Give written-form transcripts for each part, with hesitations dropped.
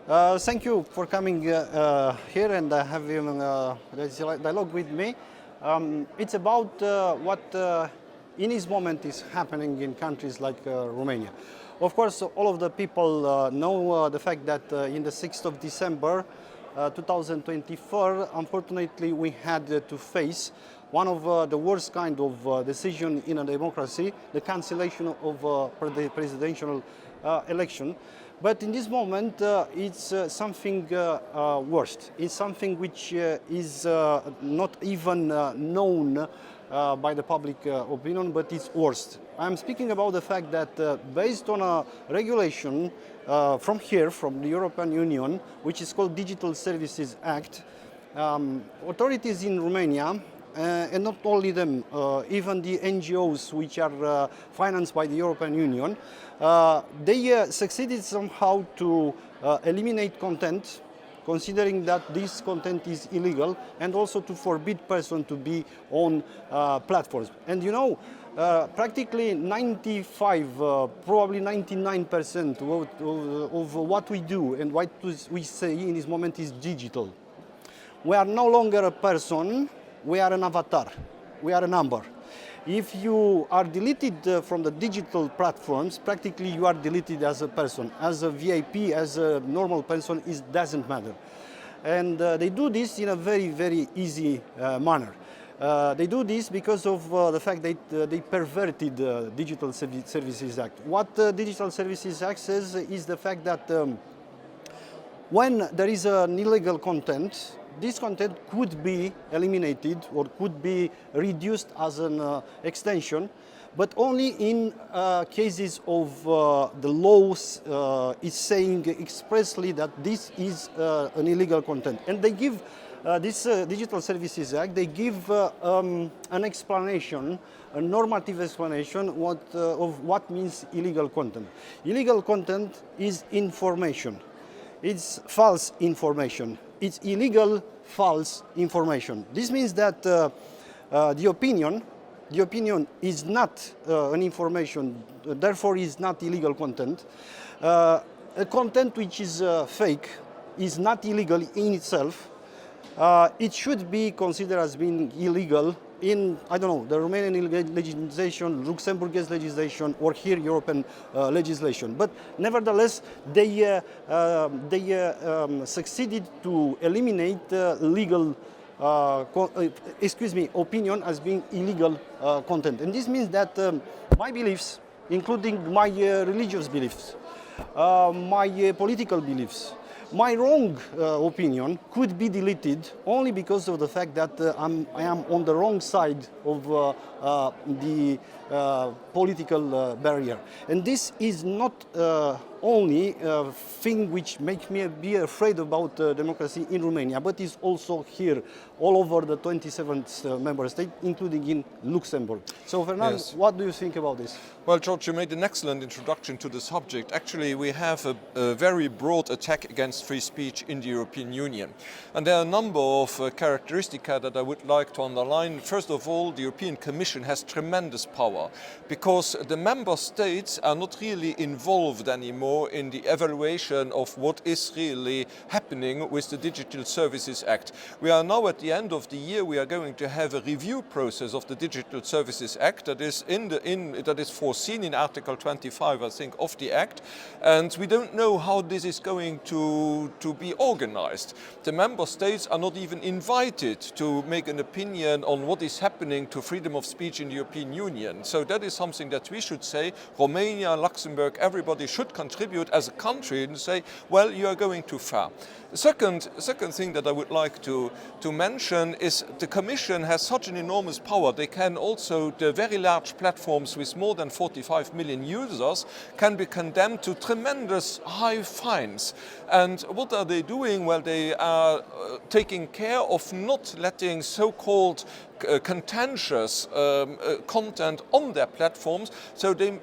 Thank you for coming here and having this dialogue with me. It's about what in this moment is happening in countries like Romania. Of course, all of the people know the fact that in the 6th of December 2024, unfortunately, we had to face one of the worst kind of decision in a democracy, the cancellation of the presidential election. But in this moment, it's something worse. It's something which is not even known by the public opinion, but it's worse. I'm speaking about the fact that based on a regulation from here, from the European Union, which is called Digital Services Act, authorities in Romania, and not only them, even the NGOs which are financed by the European Union, they succeeded somehow to eliminate content, considering that this content is illegal, and also to forbid persons to be on platforms. And you know, practically 95, probably 99% of what we do and what we say in this moment is digital. We are no longer a person, we are an avatar, we are a number. If you are deleted from the digital platforms, practically you are deleted as a person. As a VIP, as a normal person, it doesn't matter. And they do this in a very, very easy manner. They do this because of the fact that they perverted the Digital Services Act. What the Digital Services Act says is the fact that when there is an illegal content, this content could be eliminated or could be reduced as an extension, but only in cases of the laws is saying expressly that this is an illegal content. And they give this Digital Services Act, they give an explanation, a normative explanation of what means illegal content. Illegal content is information. It's false information. It's illegal false information. This means that the opinion is not an information, therefore is not illegal content. A content which is fake is not illegal in itself. It should be considered as being illegal in, I don't know, the Romanian legislation, Luxembourgish legislation, or here European legislation. But nevertheless, they succeeded to eliminate legal, opinion as being illegal content. And this means that my beliefs, including my religious beliefs, my political beliefs, my wrong opinion could be deleted only because of the fact that I am on the wrong side of the political barrier. And this is not only a thing which makes me be afraid about democracy in Romania, but is also here all over the 27th member state, including in Luxembourg. So Fernand, yes. What do you think about this? Well, George, you made an excellent introduction to the subject. Actually, we have a very broad attack against free speech in the European Union. And there are a number of characteristics that I would like to underline. First of all, the European Commission has tremendous power because the member states are not really involved anymore in the evaluation of what is really happening with the Digital Services Act. We are now at the end of the year, we are going to have a review process of the Digital Services Act that is that is foreseen in Article 25, I think, of the Act, and we don't know how this is going to be organized. The member states are not even invited to make an opinion on what is happening to freedom of speech in the European Union. So that is something that we should say, Romania, Luxembourg, everybody should contribute as a country and say, well, you are going too far. The second thing that I would like to mention is the Commission has such an enormous power. They can also, the very large platforms with more than 45 million users can be condemned to tremendous high fines. And what are they doing? Well, they are taking care of not letting so-called contentious content on their platforms, so they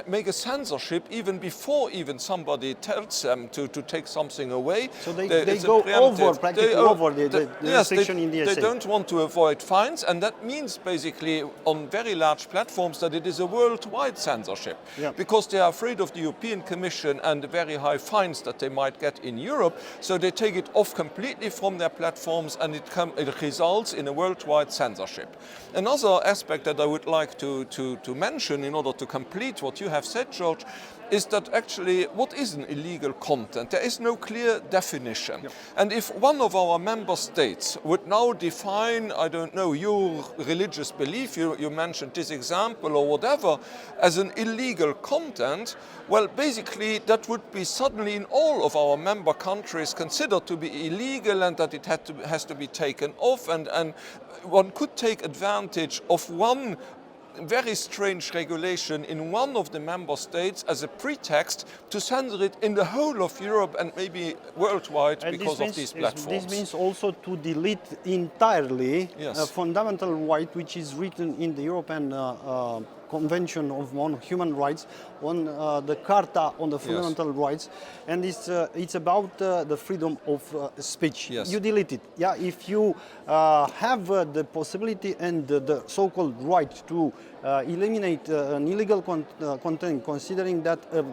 make a censorship even before even somebody tells them to take something away. So they go over, practically over the restriction in the They SA. don't want to avoid fines, and that means basically on very large platforms that it is a worldwide censorship, because they are afraid of the European Commission and the very high fines that they might get in Europe, so they take it off completely from their platforms, and it results in a worldwide censorship. Another aspect that I would like to mention in order to complete what you have said, George, is that actually what is an illegal content? There is no clear definition. And if one of our member states would now define, I don't know, your religious belief, you mentioned this example or whatever, as an illegal content, well, basically that would be suddenly in all of our member countries considered to be illegal, and that it has to be taken off, and one could take advantage of one very strange regulation in one of the member states as a pretext to censor it in the whole of Europe and maybe worldwide, and because of these platforms. This means also to delete entirely Yes. a fundamental right which is written in the European Convention on Human Rights, on the Carta on the Fundamental Rights, and it's about the freedom of speech. Yes. You delete it. Yeah, if you have the possibility and the so-called right to eliminate an illegal content, considering that a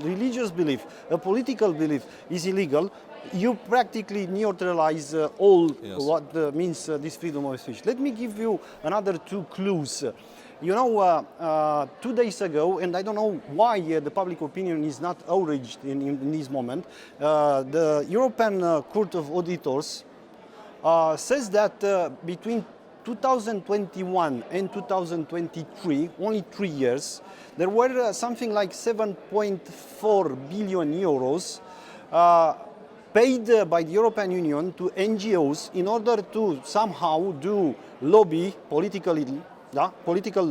religious belief, a political belief is illegal, you practically neutralize all what means this freedom of speech. Let me give you another two clues. You know, 2 days ago, and I don't know why the public opinion is not outraged in this moment, the European Court of Auditors says that between 2021 and 2023, only 3 years, there were something like 7.4 billion euros paid by the European Union to NGOs in order to somehow do lobby politically. Political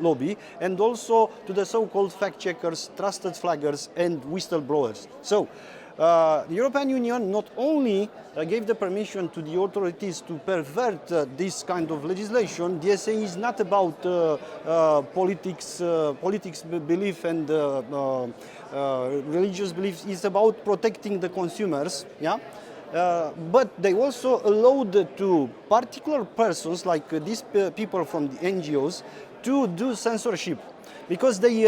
lobby, and also to the so-called fact-checkers, trusted flaggers, and whistleblowers. So, the European Union not only gave the permission to the authorities to pervert this kind of legislation. The SA is not about politics belief and religious beliefs. It's about protecting the consumers. Yeah. But they also allowed to particular persons like these people from the NGOs to do censorship, because they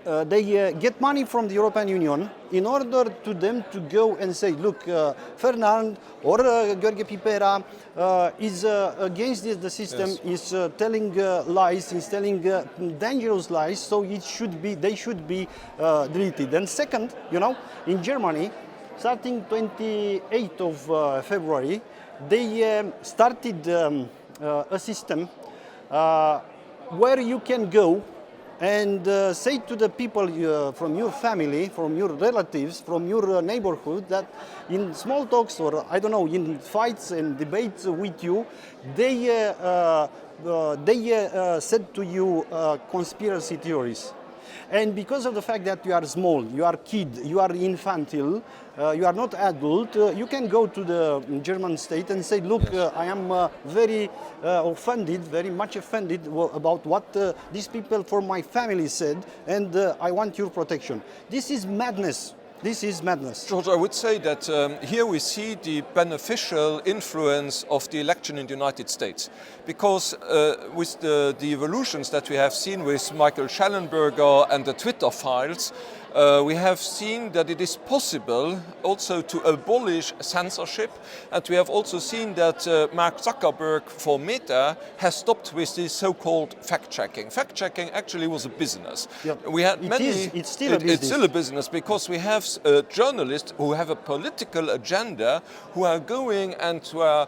get money from the European Union in order to them to go and say, look, Fernand or Gheorghe Piperea is against the system, is telling lies, is telling dangerous lies, so they should be deleted. And second, you know, in Germany, starting 28th of February, they started a system where you can go and say to the people from your family, from your relatives, from your neighborhood, that in small talks or, I don't know, in fights and debates with you, they said to you conspiracy theories. And because of the fact that you are small, you are kid, you are infantile, you are not adult, you can go to the German state and say, look, I am very offended, very much offended about what these people from my family said, and I want your protection. This is madness. This is madness. George, I would say that here we see the beneficial influence of the election in the United States, because with the evolutions that we have seen with Michael Schellenberger and the Twitter files, we have seen that it is possible also to abolish censorship, and we have also seen that Mark Zuckerberg for Meta has stopped with this so-called fact-checking. Fact-checking actually was a business. Yep. We had It's still a business. It's still a business, because we have journalists who have a political agenda, who are going and who are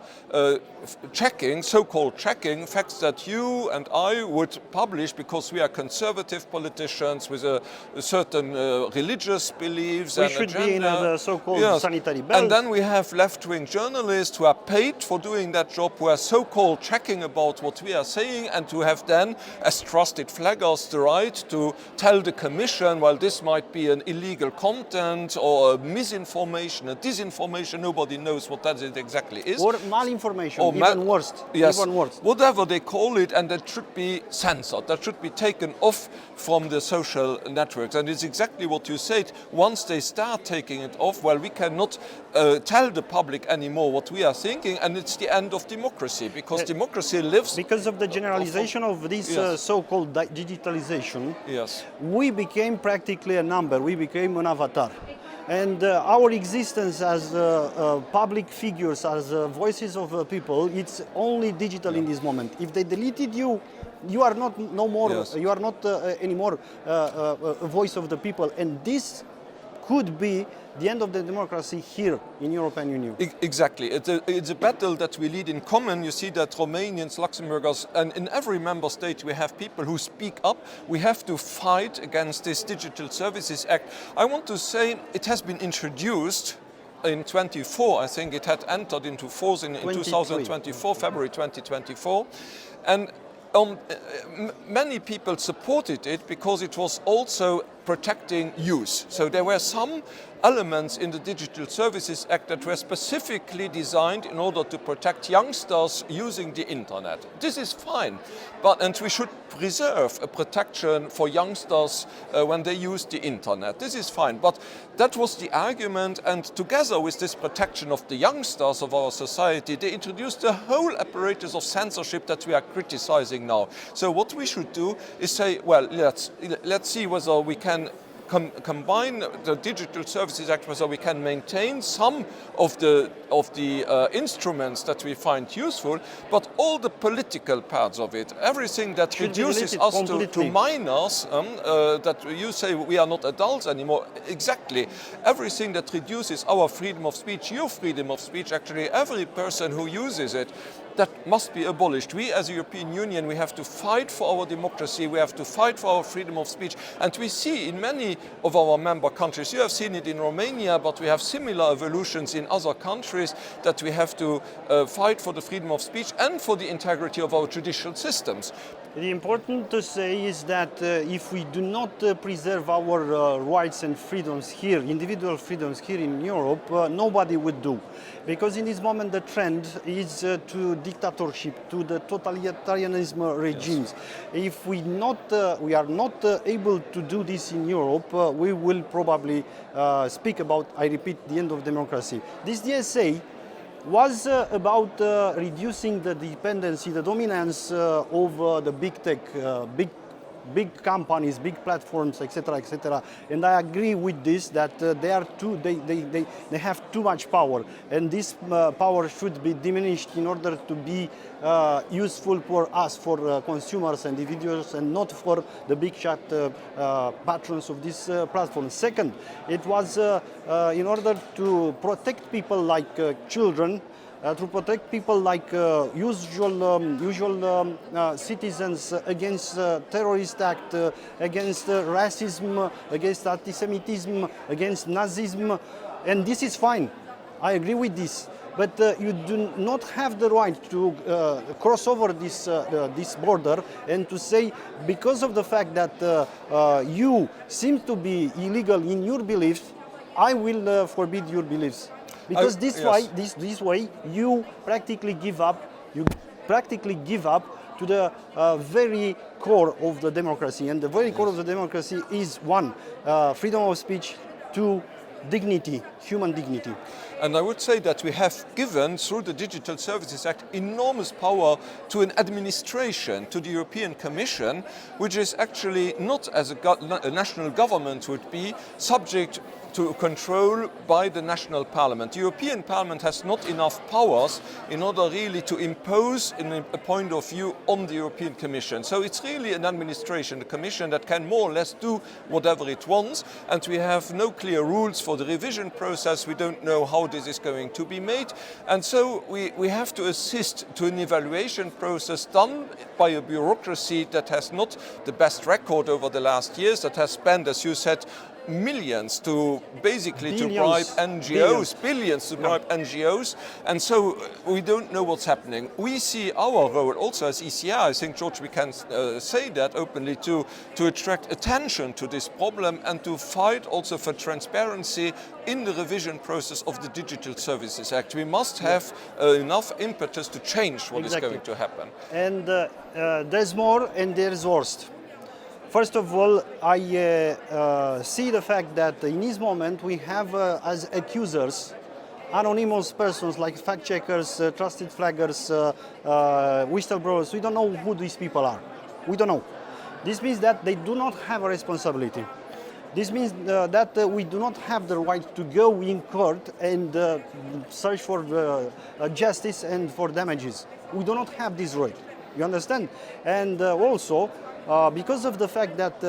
checking, so-called checking, facts that you and I would publish because we are conservative politicians with a certain religious beliefs We and should agenda. be in a so-called sanitary belt. And then we have left-wing journalists who are paid for doing that job, who are so-called checking about what we are saying, and who have then, as trusted flaggers, the right to tell the Commission, well, this might be an illegal content or a misinformation, a disinformation, nobody knows what that exactly is. Or malinformation, Or even worse. Yes, Even worse. whatever they call it, and that should be censored, that should be taken off from the social networks. And it's exactly what you said. Once they start taking it off, well, we cannot tell the public anymore what we are thinking, and it's the end of democracy, because democracy lives... Because of the generalization of this Yes. so-called digitalization, Yes. we became practically a number, we became an avatar. And our existence as public figures, as voices of people, it's only digital in this moment. If they deleted you, you are not no more. Yes. You are not anymore a voice of the people, and this could be the end of the democracy here in European Union. Exactly. It's a battle that we lead in common. You see that Romanians, Luxembourgers, and in every member state we have people who speak up. We have to fight against this Digital Services Act. I want to say it has been introduced in 24. I think it had entered into force in 2024, February 2024. And many people supported it because it was also protecting youth. So there were some elements in the Digital Services Act that were specifically designed in order to protect youngsters using the internet. This is fine, and we should preserve a protection for youngsters when they use the internet. This is fine, but that was the argument, and together with this protection of the youngsters of our society, they introduced a whole apparatus of censorship that we are criticizing now. So what we should do is say, well, let's see whether we can combine the Digital Services Act, so we can maintain some of the instruments that we find useful, but all the political parts of it, everything that reduces us to minors, that you say we are not adults anymore, exactly, everything that reduces our freedom of speech, your freedom of speech, actually every person who uses it, that must be abolished. We as a European Union, we have to fight for our democracy, we have to fight for our freedom of speech, and we see in many of our member countries, you have seen it in Romania, but we have similar evolutions in other countries, that we have to fight for the freedom of speech and for the integrity of our judicial systems. The important to say is that if we do not preserve our rights and freedoms here, individual freedoms here in Europe, nobody would do. Because in this moment the trend is to dictatorship, to the totalitarianism regimes. Yes. If we are not able to do this in Europe, we will probably speak about, I repeat, the end of democracy. This DSA was about reducing the dependency, the dominance of the big tech, big companies, big platforms, etc., etc. And I agree with this, that they have too much power, and this power should be diminished in order to be useful for us, for consumers and individuals, and not for the big shot patrons of this platform. Second, it was in order to protect people like children, to protect people like usual citizens against terrorist act, against racism, against anti-Semitism, against Nazism, and this is fine. I agree with this. But you do not have the right to cross over this border and to say, because of the fact that you seem to be illegal in your beliefs, I will forbid your beliefs. Because this way you practically give up. You practically give up to the very core of the democracy, and the very core of the democracy is one, freedom of speech, two, dignity, human dignity. And I would say that we have given, through the Digital Services Act, enormous power to an administration, to the European Commission, which is actually not, as a national government would be, subject to control by the national parliament. The European Parliament has not enough powers in order really to impose a point of view on the European Commission. So it's really an administration, the Commission, that can more or less do whatever it wants, and we have no clear rules for the revision process. We don't know how this is going to be made, and so we have to assist to an evaluation process done by a bureaucracy that has not the best record over the last years, that has spent, as you said, millions to basically to bribe Billions. NGOs, billions to bribe NGOs, and so we don't know what's happening. We see our role also as ECR, I think, George, we can say that openly, to attract attention to this problem and to fight also for transparency in the revision process of the Digital Services Act. We must have enough impetus to change what is going to happen. And there's more and there's worst. First of all, I see the fact that in this moment we have as accusers anonymous persons like fact checkers, trusted flaggers, whistleblowers. We don't know who these people are. We don't know. This means that they do not have a responsibility. This means that we do not have the right to go in court and search for justice and for damages. We do not have this right. You understand? And also, because of the fact that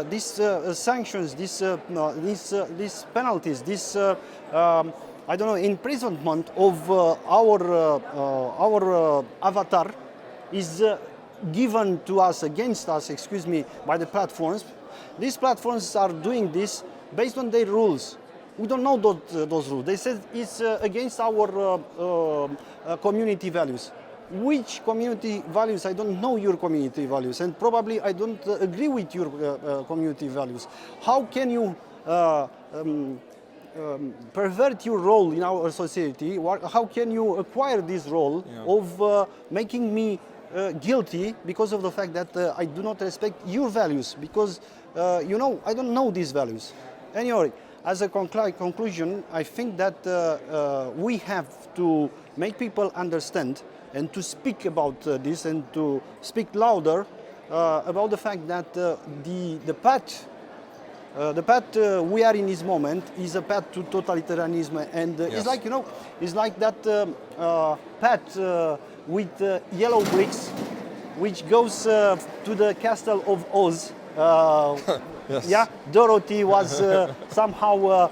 these sanctions, these penalties, this I don't know, imprisonment of our avatar is given to us, against us, excuse me, by the platforms. These platforms are doing this based on their rules. We don't know those rules. They said it's against our community values. Which community values? I don't know your community values, and probably I don't agree with your community values. How can you pervert your role in our society? How can you acquire this role of making me guilty because of the fact that I do not respect your values? Because, you know, I don't know these values. Anyway, as a conclusion, I think that we have to make people understand and to speak about this and to speak louder about the fact that the path we are in this moment is a path to totalitarianism, and it's like, you know, it's like that path with yellow bricks which goes to the castle of Oz. Yes. Yeah, Dorothy was somehow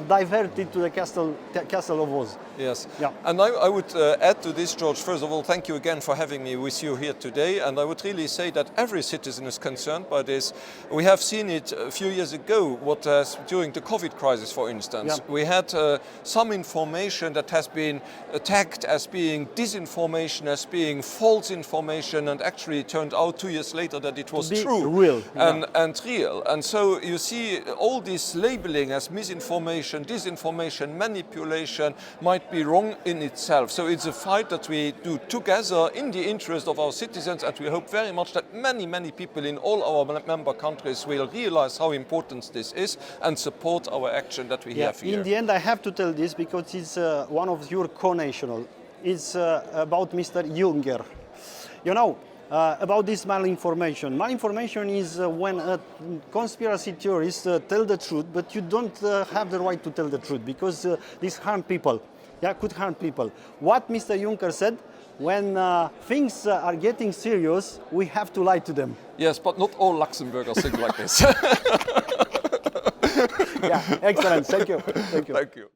diverted to the castle of Oz. Yes, Yeah. And I would add to this, George, first of all, thank you again for having me with you here today. And I would really say that every citizen is concerned by this. We have seen it a few years ago, during the COVID crisis, for instance. Yeah. We had some information that has been attacked as being disinformation, as being false information, and actually it turned out 2 years later that it was true. Real. And real. And so you see all this labeling as misinformation, disinformation, manipulation might be wrong in itself. So it's a fight that we do together in the interest of our citizens, and we hope very much that many people in all our member countries will realize how important this is and support our action that we have here. In the end, I have to tell this because it's one of your co-national. It's about Mr. Juncker. You know, about this malinformation. Malinformation is when conspiracy theorists tell the truth, but you don't have the right to tell the truth because this harm people. Yeah, could harm people. What Mr. Juncker said, when things are getting serious, we have to lie to them. Yes, but not all Luxembourgers think like this. Yeah, excellent. Thank you. Thank you. Thank you.